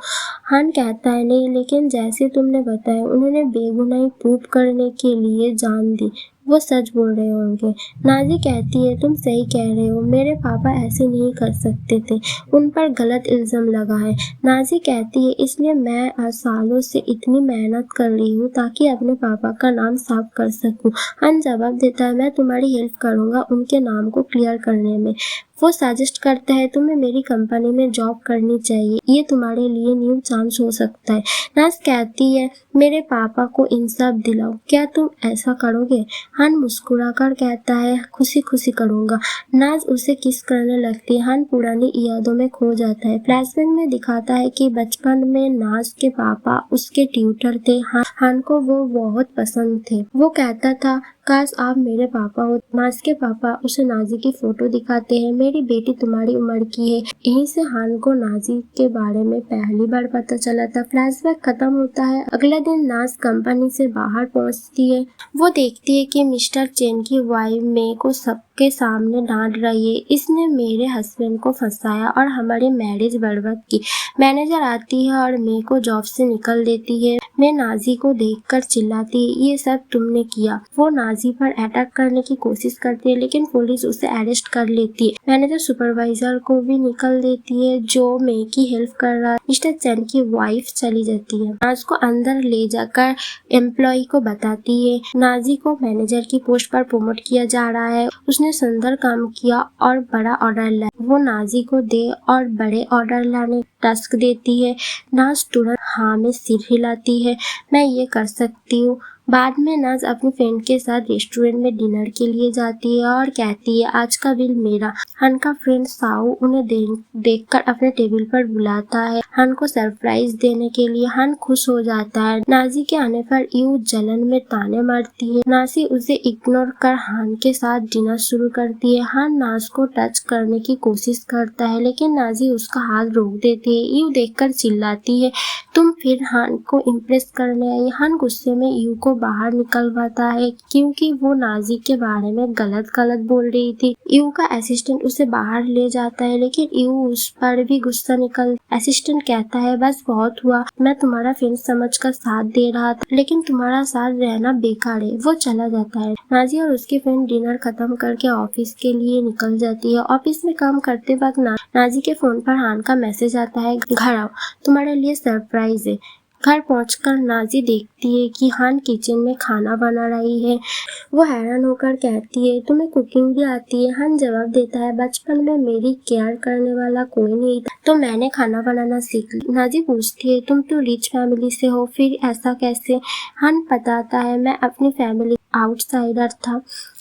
हान कहता है, नहीं, लेकिन जैसे तुमने बताया उन्होंने बेगुनाही प्रूव करने के लिए जान दी, वो सच बोल रहे होंगे। नाजी कहती है, तुम सही कह रहे हो, मेरे पापा ऐसे नहीं कर सकते थे, उन पर गलत इल्जाम लगा है। नाजी कहती है, इसलिए मैं सालों से इतनी मेहनत कर रही हूँ ताकि अपने पापा का नाम साफ कर सकूं। हान जवाब देता है, मैं तुम्हारी हेल्प करूंगा उनके नाम को क्लियर करने में। वो सजेस्ट करता है, तुम्हें मेरी कंपनी में जॉब करनी चाहिए, ये तुम्हारे लिए न्यू चांस हो सकता है। नाज कहती है, मेरे पापा को इंसाफ दिलाओ, क्या तुम ऐसा करोगे? हान मुस्कुराकर कहता है, खुशी खुशी करूंगा। नाज उसे किस करने लगती है। हान पुरानी यादों में खो जाता है। फ्लैशबैक में दिखाता है कि बचपन में नाज के पापा उसके ट्यूटर थे। हान को वो बहुत पसंद थे। वो कहता था, काश आप मेरे पापा हो। नाज के पापा उसे नाजी की फोटो दिखाते हैं, मेरी बेटी तुम्हारी उम्र की है। यहीं से हान को नाजी के बारे में पहली बार पता चला था। फ्लैशबैक खत्म होता है। अगला दिन नाज कंपनी से बाहर पहुंचती है। वो देखती है कि मिस्टर चेन की वाइफ मे को सब के सामने डांट रही है, इसने मेरे हस्बैंड को फंसाया और हमारी मैरिज बर्बाद की। मैनेजर आती है और मेरे को जॉब से निकल देती है। मैं नाजी को देखकर चिल्लाती है, ये सब तुमने किया। वो नाजी पर अटैक करने की कोशिश करती है लेकिन पुलिस उसे अरेस्ट कर लेती है। मैनेजर सुपरवाइजर को भी निकल देती है जो मे की हेल्प कर रहा है। मिस्टर चैन की वाइफ चली जाती है। नाज को अंदर ले जाकर एम्प्लॉय को बताती है नाजी को मैनेजर की पोस्ट पर प्रमोट किया जा रहा है। उसने सुंदर काम किया और बड़ा ऑर्डर लाया। वो नाजी को दे और बड़े ऑर्डर लाने टास्क देती है। नाज तुरंत हाँ में सिर हिलाती है, मैं ये कर सकती हूँ। बाद में नाज अपनी फ्रेंड के साथ रेस्टोरेंट में डिनर के लिए जाती है और कहती है आज का बिल मेरा। हन का फ्रेंड साऊ उन्हें देखकर अपने टेबल पर बुलाता है हन को सरप्राइज देने के लिए। हन खुश हो जाता है। नाजी के आने पर यू जलन में ताने मारती है। नाजी उसे इग्नोर कर हन के साथ डिनर शुरू करती है। हन नाज को टच करने की कोशिश करता है लेकिन नाजी उसका हाथ रोक देती है। यू देखकर चिल्लाती है तुम फिर हन को इम्प्रेस करने आई। हन गुस्से में यू को बाहर निकलवाता है क्योंकि वो नाजी के बारे में गलत बोल रही थी। यू का असिस्टेंट उसे बाहर ले जाता है लेकिन यू उस पर भी गुस्सा निकल। असिस्टेंट कहता है बस बहुत हुआ, मैं तुम्हारा फ्रेंड समझकर साथ दे रहा था लेकिन तुम्हारा साथ रहना बेकार है। वो चला जाता है। नाजी और उसकी फ्रेंड डिनर खत्म करके ऑफिस के लिए निकल जाती है। ऑफिस में काम करते वक्त नाजी के फोन पर हान का मैसेज आता है घर आओ, तुम्हारे लिए सरप्राइज है। घर पहुंचकर नाजी देखती है कि हान किचन में खाना बना रही है। वो हैरान होकर कहती है तुम्हें कुकिंग भी आती है। हान जवाब देता है बचपन में मेरी केयर करने वाला कोई नहीं था तो मैंने खाना बनाना सीख लिया। नाजी पूछती है तुम तो रिच फैमिली से हो, फिर ऐसा कैसे? हान बताता है मैं अपनी फैमिली आउटसाइडर था।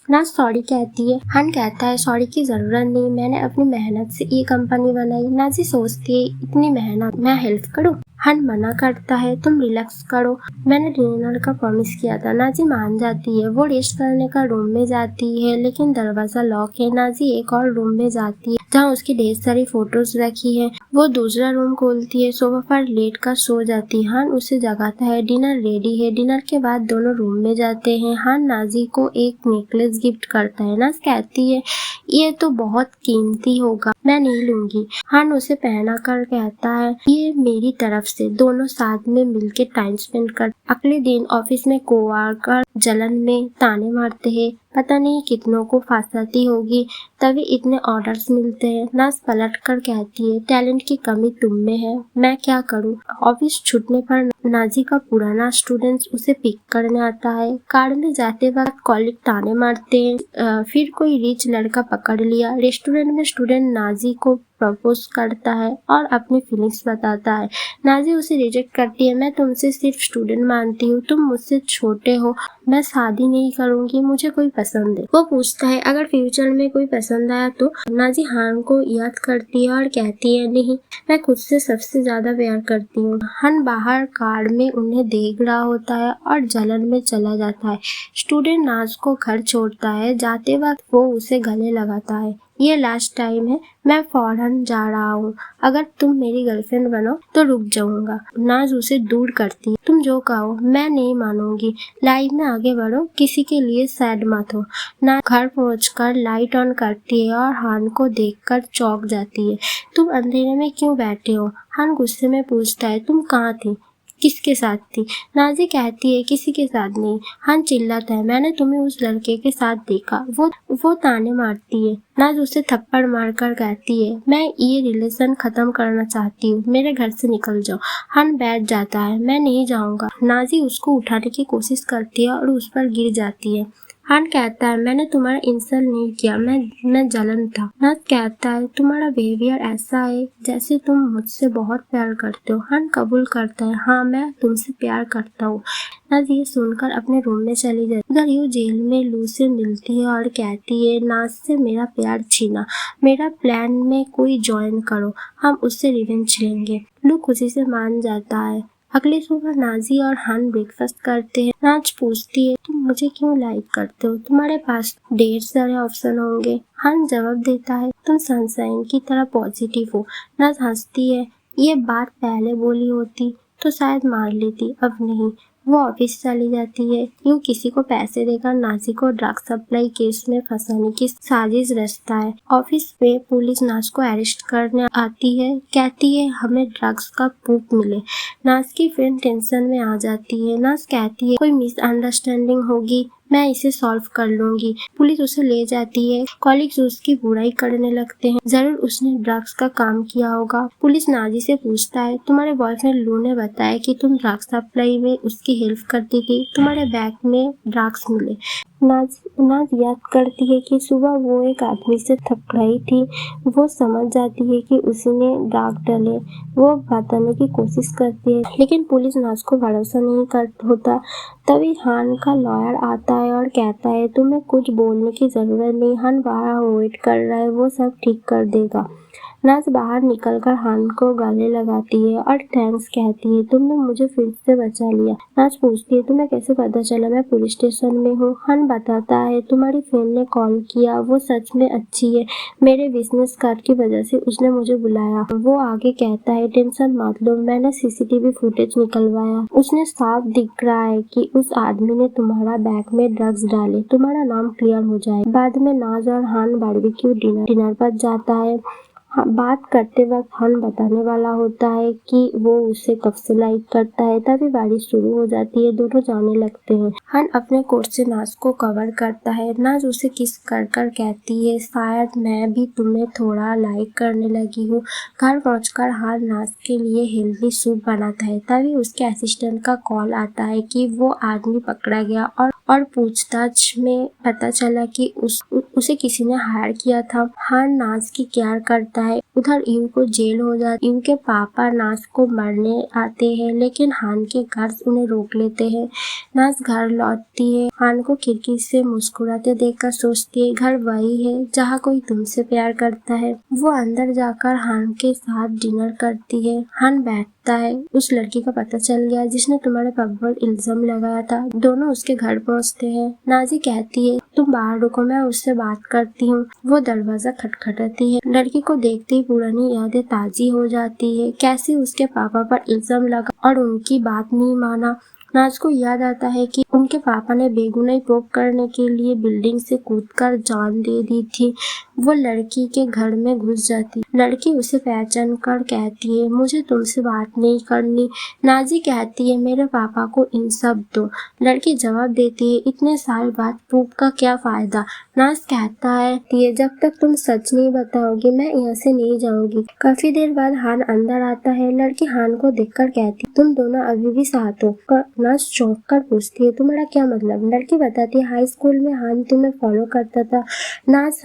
नाज सॉरी कहती है। हन कहता है सॉरी की जरूरत नहीं, मैंने अपनी मेहनत से ये कंपनी बनाई। नाजी सोचती है इतनी मेहनत मैं हेल्प करूँ? हन मना करता है तुम रिलैक्स करो, मैंने डिनर का प्रॉमिस किया था। नाजी मान जाती है। वो रेस्ट करने का रूम में जाती है लेकिन दरवाजा लॉक है। नाजी एक और रूम में जाती है जहाँ उसकी ढेर सारी फोटोज रखी है। वो दूसरा रूम खोलती है, सोफा पर लेट कर सो जाती है। हन उसे जगाता है डिनर रेडी है। डिनर के बाद दोनों रूम में जाते हैं। हन नाजी को एक नेकलेस गिफ्ट करता है। नाज कहती है ये तो बहुत कीमती होगा, मैं नहीं लूंगी। हन उसे पहना कर कहता है ये मेरी तरफ से। दोनों साथ में मिलके टाइम स्पेंड कर। अगले दिन ऑफिस में कोवर्कर जलन में ताने मारते हैं, पता नहीं कितनों को फंसाती होगी, तभी इतने ऑर्डर्स मिलते हैं। नाज पलट कर कहती है टैलेंट की कमी तुम में है, मैं क्या करूं। ऑफिस छूटने पर नाजी का पुराना स्टूडेंट उसे पिक करने आता है। कार में जाते वक्त कॉलिग ताने मारते हैं। फिर कोई रिच लड़का पकड़ लिया। रेस्टोरेंट में स्टूडेंट नाजी को प्रपोज करता है और अपनी फीलिंग्स बताता है। नाजी उसे रिजेक्ट करती है, मैं तुमसे सिर्फ स्टूडेंट मानती हूँ, तुम मुझसे छोटे हो, मैं शादी नहीं करूंगी, मुझे कोई पसंद है। वो पूछता है अगर फ्यूचर में कोई पसंद आया तो? नाजी हान को याद करती है और कहती है नहीं, मैं खुद से सबसे ज्यादा प्यार करती हूँ। हन बाहर कार में उन्हें देख रहा होता है और जलन में चला जाता है। स्टूडेंट नाज को घर छोड़ता है। जाते वक्त वो उसे गले लगाता है, ये लास्ट टाइम है, मैं फौरन जा रहा हूँ, अगर तुम मेरी गर्लफ्रेंड बनो तो रुक जाऊंगा। नाज उसे दूर करती है, तुम जो कहो मैं नहीं मानूंगी, लाइफ में आगे बढ़ो, किसी के लिए सैड मत हो। नाज घर पहुंचकर लाइट ऑन करती है और हान को देखकर चौंक जाती है, तुम अंधेरे में क्यों बैठे हो? हान गुस्से में पूछता है तुम कहाँ थी, किसके साथ थी? नाजी कहती है किसी के साथ नहीं। हान चिल्लाता है मैंने तुम्हें उस लड़के के साथ देखा। वो ताने मारती है। नाज उसे थप्पड़ मारकर कहती है मैं ये रिलेशन खत्म करना चाहती हूँ, मेरे घर से निकल जाओ। हान बैठ जाता है, मैं नहीं जाऊंगा। नाजी उसको उठाने की कोशिश करती है और उस पर गिर जाती है। हान कहता है मैंने तुम्हारा इंसल्ट नहीं किया, मैं जलन था। नाज कहता है तुम्हारा बिहेवियर ऐसा है जैसे तुम मुझसे बहुत प्यार करते हो। हान कबूल करता है हाँ मैं तुमसे प्यार करता हूँ। नाज ये सुनकर अपने रूम में चली जाती। उधर यू जेल में लू से मिलती है और कहती है नाज से मेरा प्यार छीना, मेरा प्लान में कोई ज्वाइन करो, हम उससे रिवेंज लेंगे। लू खुशी से मान जाता है। अगले सुबह नाजी और हान ब्रेकफास्ट करते हैं। नाज पूछती है तुम मुझे क्यों लाइक करते हो, तुम्हारे पास ढेर सारे ऑप्शन होंगे। हान जवाब देता है तुम सनशाइन की तरह पॉजिटिव हो। नाज हंसती है, ये बात पहले बोली होती तो शायद मार लेती, अब नहीं, वो ऑफिस चली जाती है। यूं किसी को पैसे देकर नाजी को ड्रग सप्लाई केस में फंसाने की साजिश रचता है। ऑफिस में पुलिस नाज को अरेस्ट करने आती है, कहती है हमें ड्रग्स का प्रूफ मिले। नाज की फ्रेंड टेंशन में आ जाती है। नाज कहती है कोई मिसअंडरस्टैंडिंग होगी, मैं इसे सॉल्व कर लूंगी। पुलिस उसे ले जाती है। कॉलीग्स उसकी बुराई करने लगते हैं, जरूर उसने ड्रग्स का काम किया होगा। पुलिस नाजी से पूछता है तुम्हारे बॉयफ्रेंड लू ने बताया कि तुम ड्रग्स सप्लाई में उसकी हेल्प करती थी, तुम्हारे बैग में ड्रग्स मिले। नाज याद करती है कि सुबह वो एक आदमी से थपड़ाई थी। वो समझ जाती है कि उसी ने ड्रग डाले। वो बताने की कोशिश करती है, लेकिन पुलिस नाज को भरोसा नहीं कर होता। तभी हान का लॉयर आता है और कहता है तुम्हें कुछ बोलने की जरूरत नहीं, हान बाहर वेट कर रहा है, वो सब ठीक कर देगा। नाज बाहर निकलकर हान को गले लगाती है और थैंक्स कहती है, तुमने मुझे फिर से बचा लिया। नाज पूछती है तुम्हें कैसे पता चला मैं पुलिस स्टेशन में हूँ। हान बताता है तुम्हारी फ्रेंड ने कॉल किया, वो सच में अच्छी है, मेरे बिजनेस कार्ड की वजह से उसने मुझे बुलाया। वो आगे कहता है टेंशन मत लो, मैंने सीसीटीवी फुटेज निकलवाया, उसने साफ दिख रहा है कि उस आदमी ने तुम्हारा बैग में ड्रग्स डाले, तुम्हारा नाम क्लियर हो जाए। बाद में नाज और हान बारबेक्यू डिनर पर जाता है। बात करते वक्त हान बताने वाला होता है कि वो उसे कब से लाइक करता है। तभी बारिश शुरू हो जाती है, दोनों जाने लगते हैं। हान अपने कोट से नाज को कवर करता है। नाज उसे किस कर कर कहती है शायद मैं भी तुम्हें थोड़ा लाइक करने लगी हूँ। घर पहुंचकर हान नाज के लिए हेल्दी सूप बनाता है। तभी उसके असिस्टेंट का कॉल आता है कि वो आदमी पकड़ा गया और पूछताछ में पता चला कि उसे किसी ने हायर किया था। हान नाज की केयर करता है। उधर यू को जेल हो जाती है। यू के पापा नाज को मारने आते हैं, लेकिन हान के गार्ड्स उन्हें रोक लेते हैं। नाज घर लौटती है। हान को खिड़की से मुस्कुराते देखकर सोचती है घर वही है जहाँ कोई तुमसे प्यार करता है। वो अंदर जाकर हान के साथ डिनर करती है। हान बैठता है, उस लड़की का पता चल गया जिसने तुम्हारे पापा पर इल्जाम लगाया था। दोनों उसके घर पहुँचते हैं। नाजी कहती है तुम बाहर रुको, मैं उससे बात करती हूँ। वो दरवाजा खटखटाती है। लड़की को देखते ही पुरानी यादें ताजी हो जाती है, कैसे उसके पापा पर इल्जाम लगा और उनकी बात नहीं माना। नाज को याद आता है कि उनके पापा ने बेगुनाही प्रूव करने के लिए बिल्डिंग से कूदकर जान दे दी थी। वो लड़की के घर में घुस जाती। लड़की उसे पहचान कर कहती है मुझे तुमसे बात नहीं करनी। नाजी कहती है मेरे पापा को इंसाफ दो। लड़की जवाब देती है इतने साल बाद प्रूफ का क्या फायदा। नाज कहता है जब तक तुम सच नहीं बताओगी मैं यहाँ से नहीं जाऊंगी। काफी देर बाद हान अंदर आता है। लड़की हान को देखकर कहती तुम दोनों अभी भी साथ हो। नाज चौंक कर पूछती है तुम्हारा क्या मतलब। लड़की बताती है हाई स्कूल में हान तुम्हें फॉलो करता था। नाज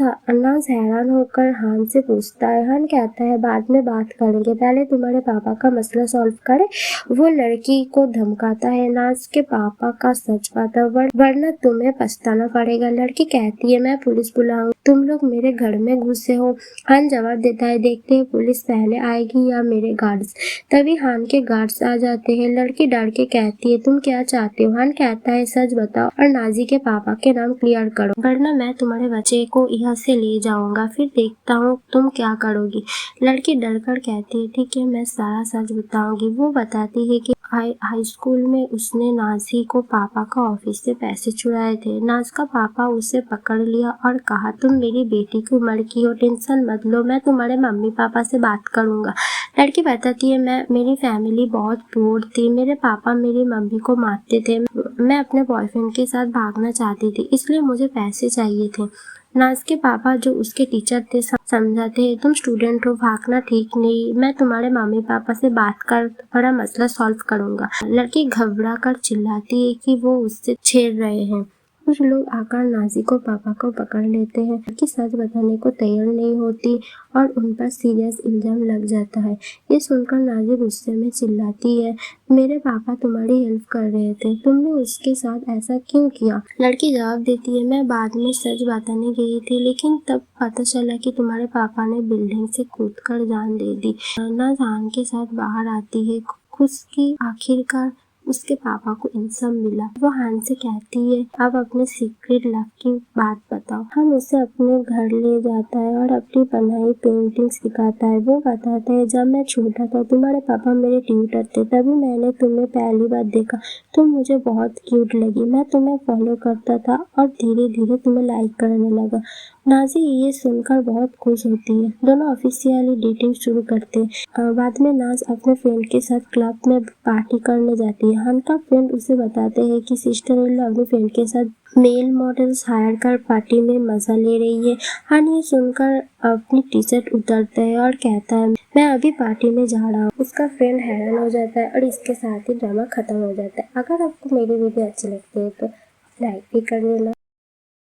हैरान होकर हान से पूछता है। हान कहता है बाद में बात करेंगे, पहले तुम्हारे पापा का मसला सॉल्व करे। वो लड़की को धमकाता है नाज के पापा का सच बता वरना तुम्हें पछताना पड़ेगा। लड़की कहती है मैं पुलिस बुलाऊंगी, तुम लोग मेरे घर में घुसे हो। हान जवाब देता है देखते हैं पुलिस पहले आएगी या मेरे गार्ड्स। तभी हान के गार्ड्स आ जाते हैं। लड़की डर के कहती है तुम क्या चाहते हो। हान कहता है सच बताओ और नाजी के पापा के नाम क्लियर करो, वरना मैं तुम्हारे बच्चे को यहाँ से ले जाऊंगा, फिर देखता हूँ तुम क्या करोगी। लड़की डर कर कहती है ठीक है मैं सारा सच बताऊंगी। वो बताती है कि हाई स्कूल में उसने नाजी को पापा का ऑफिस से पैसे चुराए थे। नाज का पापा उसे पकड़ लिया और कहा तुम मेरी बेटी की उम्र की हो, टेंशन मत लो, मैं तुम्हारे मम्मी पापा से बात करूंगा। लड़की बताती है मेरी फैमिली बहुत पुअर थी, मेरे पापा मेरी मम्मी को मारते थे, मैं अपने बॉयफ्रेंड के साथ भागना चाहती थी, इसलिए मुझे पैसे चाहिए थे। नाज के पापा जो उसके टीचर थे समझाते हैं तुम स्टूडेंट हो, भागना ठीक नहीं, मैं तुम्हारे मम्मी पापा से बात कर तुम्हारा मसला सॉल्व करूंगा। लड़की घबरा कर चिल्लाती है कि वो उससे छेड़ रहे हैं। कुछ लोग आकर नाजी को पापा को पकड़ लेते हैं। लड़की सच बताने को तैयार नहीं होती और उन पर सीरियस इल्जाम लग जाता है। ये सुनकर नाजी गुस्से में चिल्लाती है मेरे पापा तुम्हारी हेल्प कर रहे थे, तुमने उसके साथ ऐसा क्यों किया। लड़की जवाब देती है मैं बाद में सच बताने गई थी, लेकिन तब पता चला कि तुम्हारे पापा ने बिल्डिंग से कूदकर जान दे दी। नाज हान के साथ बाहर आती है खुश की आखिरकार उसके पापा को इन सब मिला। वो हान से कहती है अब अपने सीक्रेट लव की बात बताओ। हम उसे अपने घर ले जाता है और अपनी बनाई पेंटिंग्स दिखाता है। वो बताता है जब मैं छोटा था तुम्हारे पापा मेरे ट्यूटर थे, तभी मैंने तुम्हें पहली बार देखा। तुम मुझे बहुत क्यूट लगी, मैं तुम्हें फॉलो करता था और धीरे धीरे तुम्हें लाइक करने लगा। नाजी ये सुनकर बहुत खुश होती है। दोनों ऑफिशियली डेटिंग शुरू करते हैं। बाद में नाज अपने फ्रेंड के साथ क्लब में पार्टी करने जाती है। हान का फ्रेंड उसे बताते हैं कि सिस्टर इन लॉ अपने फ्रेंड के साथ मेल मॉडल्स हायर कर पार्टी में मजा ले रही है। हान ये सुनकर अपनी टी शर्ट उतारता है और कहता है मैं अभी पार्टी में जा रहा हूँ। उसका फ्रेंड हैरान हो जाता है और इसके साथ ही ड्रामा खत्म हो जाता है। अगर आपको मेरी वीडियो अच्छी लगती है तो लाइक भी कर देना।